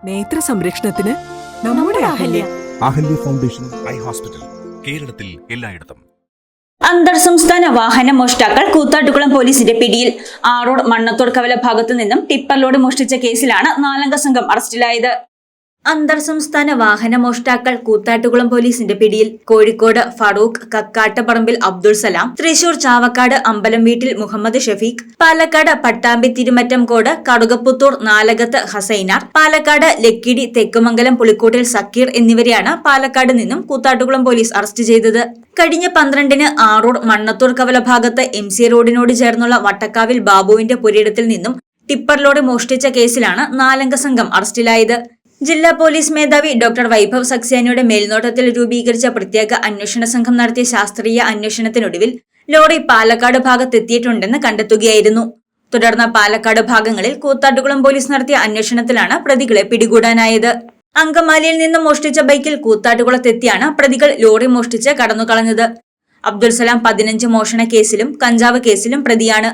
നേത്ര സംരക്ഷണത്തിന് നമ്മുടെ Ahalya. Ahalya foundation eye hospital, കേരളത്തിൽ എല്ലായിടത്തും. അന്തർ സംസ്ഥാന വാഹന മോഷ്ടാക്കൾ കൂത്താട്ടുകുളം പോലീസിന്റെ പിടിയിൽ. ആറോഡ് മണ്ണത്തോട് കവല ഭാഗത്തു നിന്നും ടിപ്പർ ലോഡ് മോഷ്ടിച്ച കേസിലാണ് 4 സംഘം അറസ്റ്റിലായത്. അന്തർ സംസ്ഥാന വാഹന മോഷ്ടാക്കൾ കൂത്താട്ടുകുളം പോലീസിന്റെ പിടിയിൽ. കോഴിക്കോട് ഫറൂഖ്, കക്കാട്ടപ്പറമ്പിൽ അബ്ദുൾ സലാം, തൃശൂർ ചാവക്കാട് അമ്പലം വീട്ടിൽ മുഹമ്മദ് ഷഫീഖ്, പാലക്കാട് പട്ടാമ്പി തിരുമറ്റംകോട് കടുകപ്പുത്തൂർ നാലകത്ത് ഹസൈനാർ, പാലക്കാട് ലക്കിടി തെക്കുമംഗലം പുളിക്കോട്ടിൽ സക്കീർ എന്നിവരെയാണ് പാലക്കാട് നിന്നും കൂത്താട്ടുകുളം പോലീസ് അറസ്റ്റ് ചെയ്തത്. കഴിഞ്ഞ 12-ന് ആറോഡ് മണ്ണത്തൂർ കവല ഭാഗത്ത് MC റോഡിനോട് ചേർന്നുള്ള വട്ടക്കാവിൽ ബാബുവിന്റെ പുരയിടത്തിൽ നിന്നും ടിപ്പർ ലോഡ് മോഷ്ടിച്ച കേസിലാണ് 4 സംഘം അറസ്റ്റിലായത്. ജില്ലാ പോലീസ് മേധാവി ഡോക്ടർ വൈഭവ് സക്സേനയുടെ മേൽനോട്ടത്തിൽ രൂപീകരിച്ച പ്രത്യേക അന്വേഷണ സംഘം നടത്തിയ ശാസ്ത്രീയ അന്വേഷണത്തിനൊടുവിൽ ലോറി പാലക്കാട് ഭാഗത്തെത്തിയിട്ടുണ്ടെന്ന് കണ്ടെത്തുകയായിരുന്നു. തുടർന്ന് പാലക്കാട് ഭാഗങ്ങളിൽ കൂത്താട്ടുകുളം പോലീസ് നടത്തിയ അന്വേഷണത്തിലാണ് പ്രതികളെ പിടികൂടാനായത്. അങ്കമാലിയിൽ നിന്നും മോഷ്ടിച്ച ബൈക്കിൽ കൂത്താട്ടുകുളത്തെത്തിയാണ് പ്രതികൾ ലോറി മോഷ്ടിച്ച് കടന്നുകളഞ്ഞത്. അബ്ദുൾ സലാം 15 മോഷണ കേസിലും കഞ്ചാവ് കേസിലും പ്രതിയാണ്.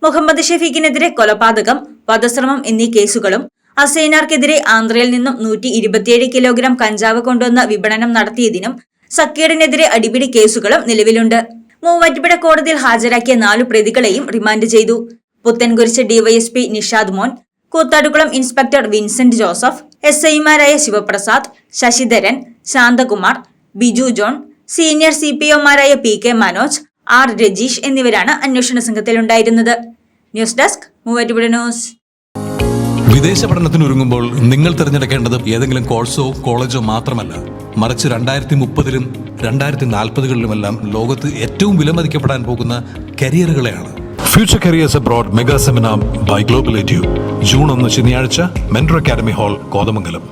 മുഹമ്മദ് ഷഫീഖിനെതിരെ കൊലപാതകം, വധശ്രമം എന്നീ കേസുകളും, ഹസൈനാർക്കെതിരെ ആന്ധ്രയിൽ നിന്നും 127 കിലോഗ്രാം കഞ്ചാവ് കൊണ്ടുവന്ന് വിപണനം നടത്തിയതിനും സക്കീറിനെതിരെ അടിപിടി കേസുകളും നിലവിലുണ്ട്. മൂവാറ്റുപുഴ കോടതിയിൽ ഹാജരാക്കിയ 4 പ്രതികളെയും റിമാൻഡ് ചെയ്തു. Puthencruz DYSP Nishad Mon, Koothattukulam inspector Vincent Joseph, SI-മാരായ ശിവപ്രസാദ്, ശശിധരൻ, ശാന്തകുമാർ, ബിജു ജോൺ, സീനിയർ CPO-മാരായ PK മനോജ്, R രജീഷ് എന്നിവരാണ് അന്വേഷണ സംഘത്തിലുണ്ടായിരുന്നത്. News desk Muvattupuzha news. വിദേശ പഠനത്തിനൊരുങ്ങുമ്പോൾ നിങ്ങൾ തിരഞ്ഞെടുക്കേണ്ടത് ഏതെങ്കിലും കോഴ്സോ കോളേജോ മാത്രമല്ല, മറിച്ച് 2030-ലും 2040-കളിലുമെല്ലാം ലോകത്ത് ഏറ്റവും വിലമതിക്കപ്പെടാൻ പോകുന്ന കരിയറുകളെയാണ്. Future careers abroad mega seminar by global edu. June 1 ശനിയാഴ്ച മെൻറ്റർ അക്കാദമി ഹാൾ, കോതമംഗലം.